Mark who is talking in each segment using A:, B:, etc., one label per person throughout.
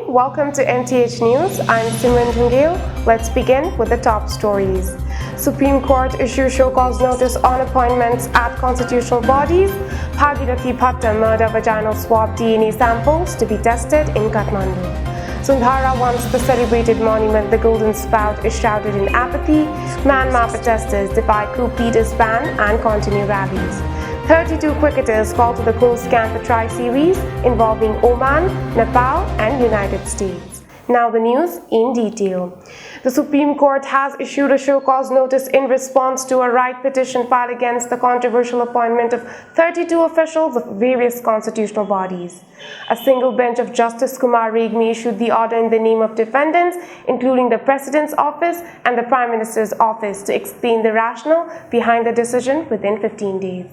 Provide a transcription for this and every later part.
A: welcome to MTH News. I'm Simran Dhungel. Let's begin with the top stories. Supreme Court issues show cause notice on appointments at constitutional bodies. Bhagirathi Bhatta murder vaginal swab DNA samples to be tested in Kathmandu. Sundhara wants the celebrated monument The Golden Spout is shrouded in apathy. Myanmar protesters defy coup leaders' ban and continue rallies. 32 cricketers called to the closed camp for tri-series involving Oman, Nepal and United States. Now the news in detail. The Supreme Court has issued a show cause notice in response to a right petition filed against the controversial appointment of 32 officials of various constitutional bodies. A single bench of Justice Kumar Regmi issued the order in the name of defendants, including the President's office and the Prime Minister's office, to explain the rationale behind the decision within 15 days,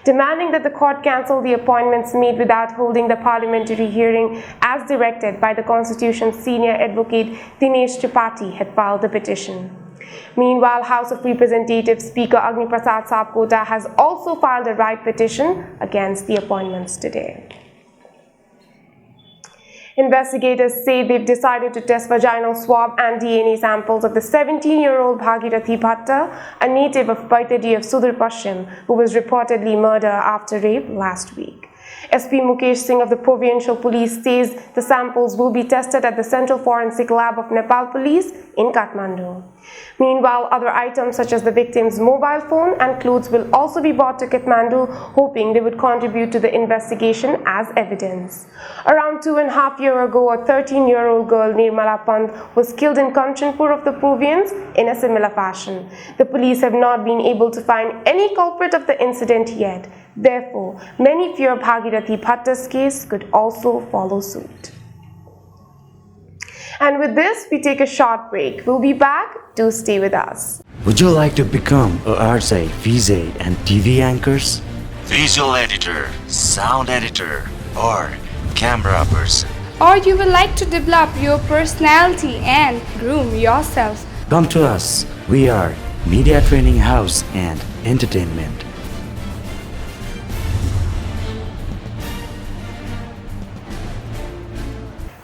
A: demanding that the court cancel the appointments made without holding the parliamentary hearing as directed by the Constitution's senior advocate Dinesh Tripathi had filed the petition. Meanwhile, House of Representatives Speaker Agni Prasad Sapkota has also filed a right petition against the appointments today. Investigators say they've decided to test vaginal swab and DNA samples of the 17-year-old Bhagirathi Bhatta, a native of Paitadi of Sudur Pashchim, who was reportedly murdered after rape last week. SP Mukesh Singh of the Provincial Police says the samples will be tested at the Central Forensic Lab of Nepal Police in Kathmandu. Meanwhile, other items such as the victim's mobile phone and clothes will also be brought to Kathmandu, hoping they would contribute to the investigation as evidence. Around 2.5 years ago, a 13-year-old girl, Nirmala Pant, was killed in Kanchanpur of the province in a similar fashion. The police have not been able to find any culprit of the incident yet. Therefore, many fear Bhagirathi Bhatta's case could also follow suit. And with this, we take a short break. We'll be back. Do stay with us.
B: Would you like to become a RJ, VJ and TV anchors? Visual editor, sound editor, or camera person?
C: Or you would like to develop your personality and groom yourself?
B: Come to us. We are Media Training House and Entertainment.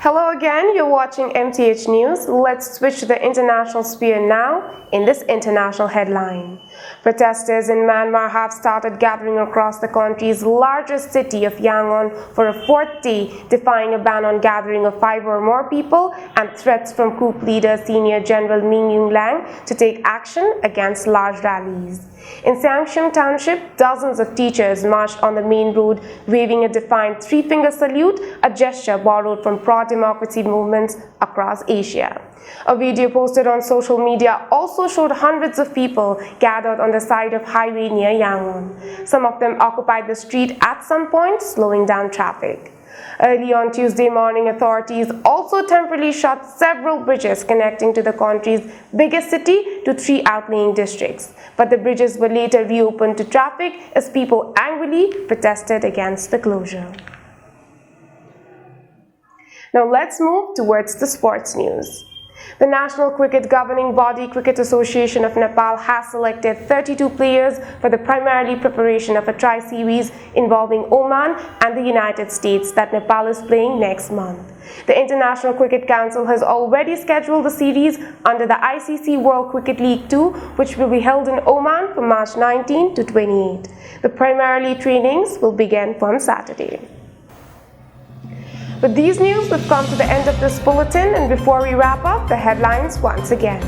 A: Hello again, you're watching MTH News. Let's switch to the international sphere now in this international headline. Protesters in Myanmar have started gathering across the country's largest city of Yangon for a fourth day, defying a ban on gathering of 5 or more people and threats from coup leader Senior General Min Aung Hlaing to take action against large rallies. In Samsham Township, dozens of teachers marched on the main road waving a defiant three-finger salute, a gesture borrowed from pro-democracy movements across Asia. A video posted on social media also showed hundreds of people gathered on the side of highway near Yangon. Some of them occupied the street at some point, slowing down traffic. Early on Tuesday morning, authorities also temporarily shut several bridges connecting to the country's biggest city to 3 outlying districts. But the bridges were later reopened to traffic as people angrily protested against the closure. Now let's move towards the sports news. The National Cricket Governing Body Cricket Association of Nepal has selected 32 players for the primarily preparation of a tri-series involving Oman and the United States that Nepal is playing next month. The International Cricket Council has already scheduled the series under the ICC World Cricket League 2, which will be held in Oman from March 19 to 28. The primarily trainings will begin from Saturday. With these news, we've come to the end of this bulletin, and before we wrap up, the headlines once again.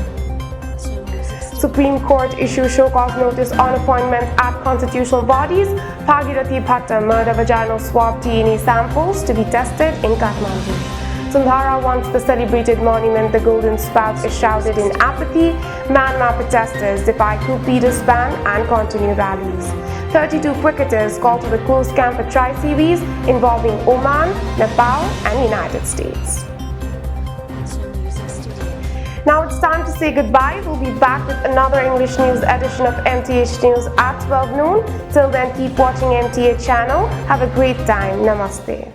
A: Supreme Court issues show cause notice on appointments at constitutional bodies. Bhagirathi Bhatta murder vaginal swab DNA samples to be tested in Kathmandu. Sundhara wants the celebrated monument The Golden Spout is shrouded in apathy. Myanmar protesters defy coup leaders' ban and continue rallies. 32 cricketers called to the closed camp for tri-series involving Oman, Nepal and United States. Now it's time to say goodbye. We'll be back with another English news edition of MTH News at 12 noon. Till then, keep watching MTH Channel. Have a great time. Namaste.